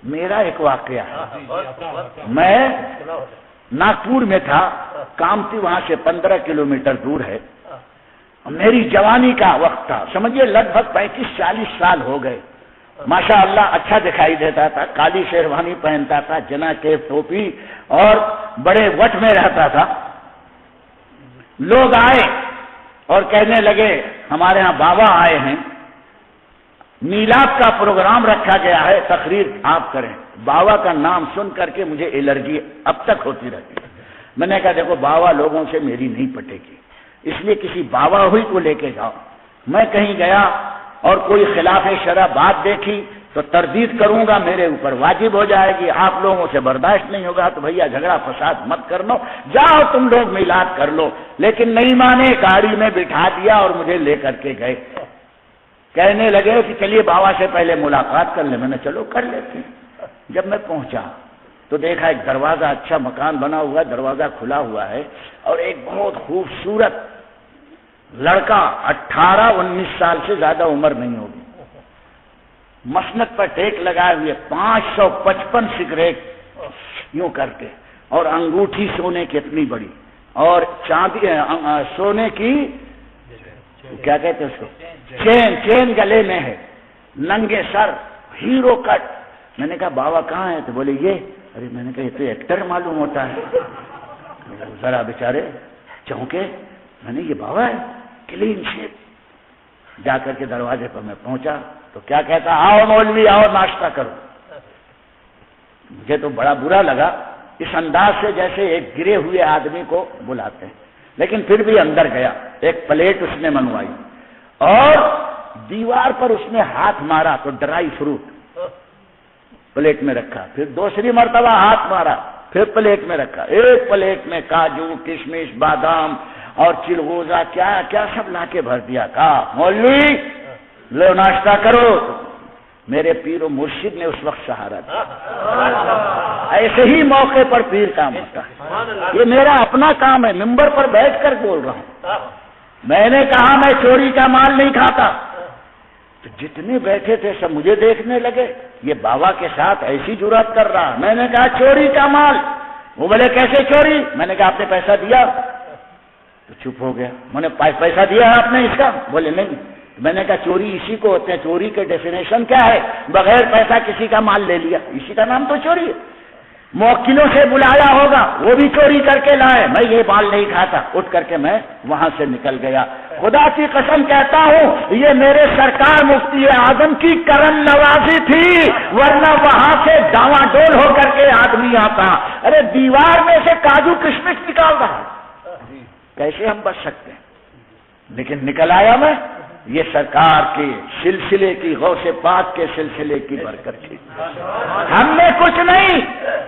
میرا ایک واقعہ ہے، میں ناگپور میں تھا، کامتی وہاں سے 15 کلومیٹر دور ہے، میری جوانی کا وقت تھا، سمجھیے لگ بھگ 35-40 سال ہو گئے، ماشاء اللہ اچھا دکھائی دیتا تھا، کالی شیروانی پہنتا تھا، جنا کیف ٹوپی اور بڑے وٹ میں رہتا تھا۔ لوگ آئے اور کہنے لگے ہمارے ہاں بابا آئے ہیں، میلاد کا پروگرام رکھا گیا ہے، تقریر آپ کریں۔ بابا کا نام سن کر کے مجھے الرجی اب تک ہوتی رہتی ہے۔ میں نے کہا دیکھو بابا لوگوں سے میری نہیں پٹے گی، اس لیے کسی بابا ہوئی کو لے کے جاؤ۔ میں کہیں گیا اور کوئی خلاف شرع بات دیکھی تو تردید کروں گا، میرے اوپر واجب ہو جائے گی، آپ لوگوں سے برداشت نہیں ہوگا تو بھیا جھگڑا فساد مت کر لو، جاؤ تم لوگ میلاد کر لو۔ لیکن نہیں مانے، گاڑی میں بٹھا دیا اور مجھے لے کر کے گئے، کہنے لگے کہ چلیے بابا سے پہلے ملاقات کر لیں۔ میں نے چلو کر لیتے ہیں۔ جب میں پہنچا تو دیکھا ایک دروازہ، اچھا مکان بنا ہوا ہے، دروازہ کھلا ہوا ہے اور ایک بہت خوبصورت لڑکا 18-19 سال سے زیادہ عمر نہیں ہوگی، مسند پر ٹیک لگائے ہوئے، 555 سگریٹ یوں کر کے، اور انگوٹھی سونے کی اتنی بڑی، اور چاندی سونے کی کیا کہتے ہیں اس کو، چین گلے میں ہے، ننگے سر، ہیرو کٹ۔ میں نے کہا بابا کہاں ہے؟ تو بولے یہ۔ ارے میں نے کہا یہ تو ایکٹر معلوم ہوتا ہے، ذرا بیچارے چونکے۔ میں نے یہ بابا ہے، کلین شیپ۔ جا کر کے دروازے پر میں پہنچا تو کیا کہتا، آؤ مولوی آؤ ناشتہ کرو۔ مجھے تو بڑا برا لگا، اس انداز سے جیسے ایک گرے ہوئے آدمی کو بلاتے ہیں، لیکن پھر بھی اندر گیا۔ ایک پلیٹ اس نے منگوائی اور دیوار پر اس نے ہاتھ مارا تو ڈرائی فروٹ پلیٹ میں رکھا، پھر دوسری مرتبہ ہاتھ مارا، پھر پلیٹ میں رکھا، ایک پلیٹ میں کاجو کشمش بادام اور چلغوزہ کیا کیا سب لا کے بھر دیا۔ کہا مولوی لو ناشتہ کرو۔ میرے پیر و مرشد نے اس وقت سہارا دیا۔ ایسے ہی موقع پر پیر کام ہوتا ہے، یہ میرا اپنا کام ہے، ممبر پر بیٹھ کر بول رہا ہوں۔ میں نے کہا میں چوری کا مال نہیں کھاتا، تو جتنے بیٹھے تھے سب مجھے دیکھنے لگے، یہ بابا کے ساتھ ایسی جرات کر رہا۔ میں نے کہا چوری کا مال۔ وہ بولے کیسے چوری؟ میں نے کہا آپ نے پیسہ دیا؟ تو چپ ہو گیا۔ میں نے پیسہ دیا ہے آپ نے اس کا؟ بولے نہیں۔ میں نے کہا چوری اسی کو ہوتے ہیں، چوری کے ڈیفینیشن کیا ہے؟ بغیر پیسہ کسی کا مال لے لیا، اسی کا نام تو چوری ہے۔ موکلوں سے بلایا ہوگا، وہ بھی چوری کر کے لائے، میں یہ مال نہیں کھاتا۔ اٹھ کر کے میں وہاں سے نکل گیا۔ خدا کی قسم کہتا ہوں یہ میرے سرکار مفتی اعظم کی کرم نوازی تھی، ورنہ وہاں سے ڈاواں ڈول ہو کر کے آدمی آتا۔ ارے دیوار میں سے کاجو کشمش نکال رہا، کیسے ہم بچ سکتے ہیں؟ لیکن نکل آیا میں، یہ سرکار کے سلسلے کی، غوث پاک کے سلسلے کی برکت تھی۔ ہم میں کچھ نہیں،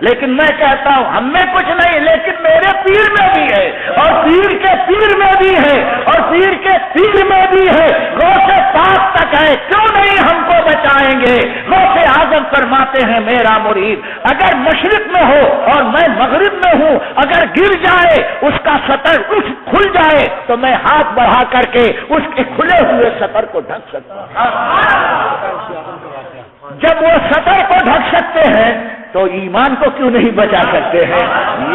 لیکن میں کہتا ہوں ہم میں کچھ نہیں، لیکن میرے پیر میں بھی ہے، اور پیر کے پیر میں بھی ہے، اور پیر کے پیر میں بھی ہے، غوث پاک تک ہے، کیوں نہیں ہم کو بچائیں گے؟ غوث اعظم فرماتے ہیں میرا مرید اگر مشرق میں ہو اور میں مغرب میں ہوں، اگر گر جائے اس کا سطر کھل جائے تو میں ہاتھ بڑھا کر کے اس کے کھلے ہوئے سطر کو ڈھک سکتا ہوں۔ جب وہ سطر کو ڈھک سکتے ہیں تو ایمان کو کیوں نہیں بچا سکتے ہیں؟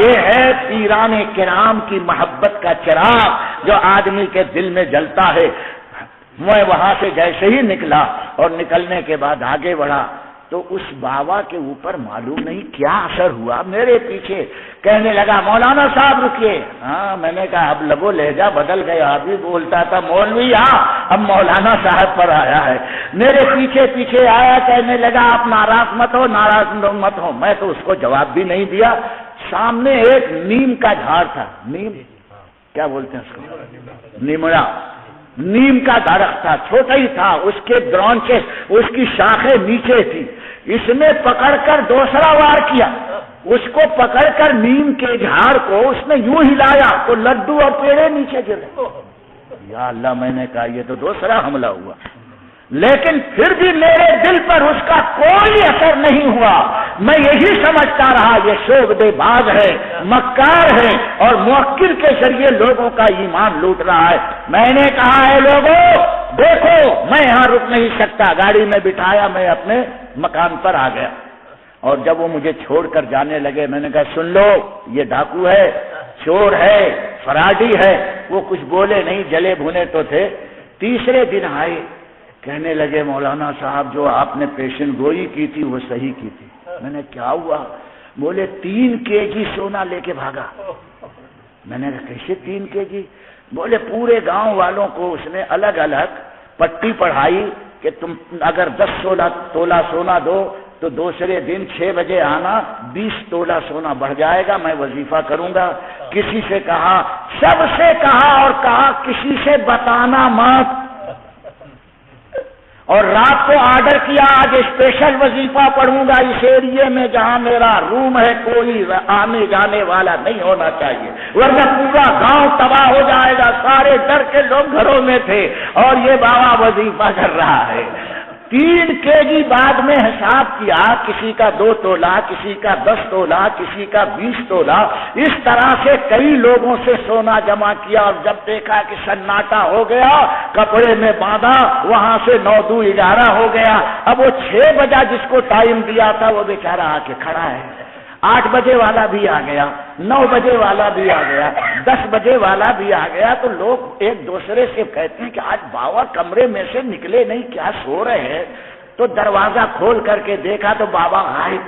یہ ہے پیران کرام کی محبت کا چراغ جو آدمی کے دل میں جلتا ہے۔ میں وہاں سے جیسے ہی نکلا اور نکلنے کے بعد آگے بڑھا تو اس بابا کے اوپر معلوم نہیں کیا اثر ہوا، میرے پیچھے کہنے لگا مولانا صاحب رکیے۔ ہاں میں نے کہا اب لبو لہجہ بدل گیا، ابھی بولتا تھا مولوی، ہاں اب مولانا صاحب پر آیا ہے۔ میرے پیچھے پیچھے آیا، کہنے لگا آپ ناراض مت ہو، ناراض مت ہو۔ میں تو اس کو جواب بھی نہیں دیا۔ سامنے ایک نیم کا جھاڑ تھا، نیم کیا بولتے ہیں اس کو، نیمڑا، نیم کا درخت تھا، چھوٹا ہی تھا، اس کے برانچز، اس کی شاخیں نیچے تھی۔ اس نے پکڑ کر دوسرا وار کیا، اس کو پکڑ کر نیم کے جھاڑ کو اس نے یوں ہلایا تو لڈو اور پیڑے نیچے گرے۔ یا اللہ، میں نے کہا یہ تو دوسرا حملہ ہوا، لیکن پھر بھی میرے دل پر اس کا کوئی اثر نہیں ہوا۔ میں یہی سمجھتا رہا یہ شعبدے باز ہے، مکار ہے، اور موکل کے ذریعے لوگوں کا ایمان لوٹ رہا ہے۔ میں نے کہا اے لوگوں دیکھو میں یہاں رک نہیں سکتا، گاڑی میں بٹھایا، میں اپنے مکان پر آ گیا۔ اور جب وہ مجھے چھوڑ کر جانے لگے میں نے کہا سن لو یہ ڈاکو ہے، چور ہے، فراڈی ہے. وہ کچھ بولے نہیں، جلے بھنے تو تھے. تیسرے دن آئے، کہنے لگے مولانا صاحب جو آپ نے پیشن گوئی کی تھی وہ صحیح کی تھی. میں نے کیا ہوا؟ بولے 3 kg سونا لے کے بھاگا. میں نے کہا کیسے 3 kg؟ بولے پورے گاؤں والوں کو اس نے الگ الگ پٹی پڑھائی کہ تم اگر 10-16 تولہ سونا دو تو دوسرے دن 6 بجے آنا، 20 تولہ سونا بڑھ جائے گا، میں وظیفہ کروں گا. کسی سے کہا، سب سے کہا اور کہا کسی سے بتانا مت. اور رات کو آرڈر کیا آج اسپیشل وظیفہ پڑھوں گا اس ایریے میں جہاں میرا روم ہے، کوئی آنے جانے والا نہیں ہونا چاہیے ورنہ پورا گاؤں تباہ ہو جائے گا. سارے ڈر کے لوگ گھروں میں تھے اور یہ بابا وظیفہ کر رہا ہے. 3 kg بعد میں حساب کیا، کسی کا 2 تولہ، کسی کا 10 تولہ، کسی کا 20 تولہ. اس طرح سے کئی لوگوں سے سونا جمع کیا اور جب دیکھا کہ سناٹا ہو گیا کپڑے میں باندھا، وہاں سے 9-2-11 ہو گیا. اب وہ 6 بجے جس کو ٹائم دیا تھا وہ بیچارہ آ کے کھڑا ہے. 8 بجے والا بھی آ گیا، 9 بجے والا بھی آ گیا، 10 بجے والا بھی آ گیا. تو لوگ ایک دوسرے سے کہتے ہیں کہ آج بابا کمرے میں سے نکلے نہیں، کیا سو رہے ہیں؟ تو دروازہ کھول کر کے دیکھا تو بابا غائب.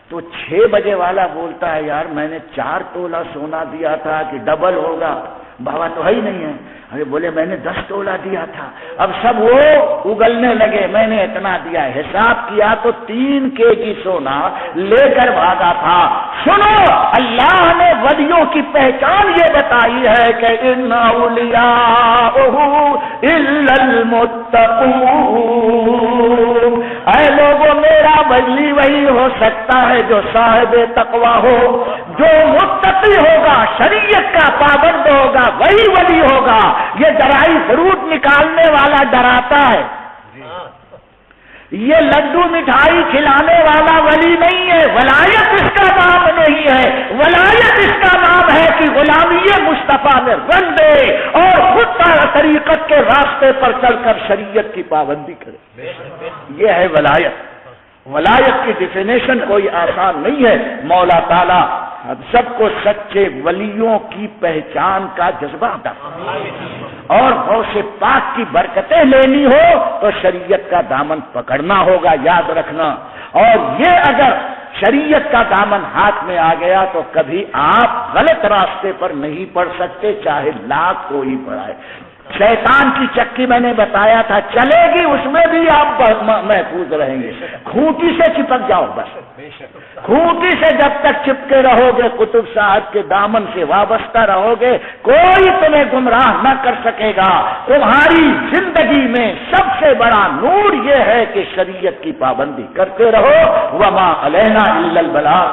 تو 6 بجے والا بولتا ہے یار میں نے 4 تولہ سونا دیا تھا کہ ڈبل ہوگا، بابا تو ہے ہی نہیں ہے. ارے بولے میں نے 10 تولہ دیا تھا. اب سب وہ اگلنے لگے، میں نے اتنا دیا. حساب کیا تو 3 kg سونا لے کر بھاگا تھا. سنو اللہ نے ولیوں کی پہچان یہ بتائی ہے کہ ان اولیاءہ الا المتقون. اے لوگوں میرا ولی وہی ہو سکتا ہے جو صاحب تقوی ہو، جو متقی ہوگا، شریعت کا پابند ہوگا، وہی ولی ہوگا. یہ ڈرائی فروٹ نکالنے والا ڈراتا ہے، یہ لڈو مٹھائی کھلانے والا ولی نہیں ہے. ولایت اس کا نام نہیں ہے، ولایت اس کا نام ہے کہ غلامی مصطفیٰ میں رنگ دے اور خود طریقت کے راستے پر چل کر شریعت کی پابندی کرے. یہ ہے ولایت. ولایت کی ڈیفینیشن کوئی آسان نہیں ہے. مولا تعالیٰ سب کو سچے ولیوں کی پہچان کا جذبہ عطا فرمائے. اور غوث پاک کی برکتیں لینی ہو تو شریعت کا دامن پکڑنا ہوگا، یاد رکھنا. اور یہ اگر شریعت کا دامن ہاتھ میں آ گیا تو کبھی آپ غلط راستے پر نہیں پڑ سکتے، چاہے لاکھ کوئی پڑھائے. شیطان کی چکی میں نے بتایا تھا چلے گی، اس میں بھی آپ محفوظ رہیں گے. کھوٹی سے چپک جاؤ بس. کھوٹی سے جب تک چپکے رہو گے، قطب صاحب کے دامن سے وابستہ رہو گے، کوئی تمہیں گمراہ نہ کر سکے گا. تمہاری زندگی میں سب سے بڑا نور یہ ہے کہ شریعت کی پابندی کرتے رہو. وما علینا الا البلاغ.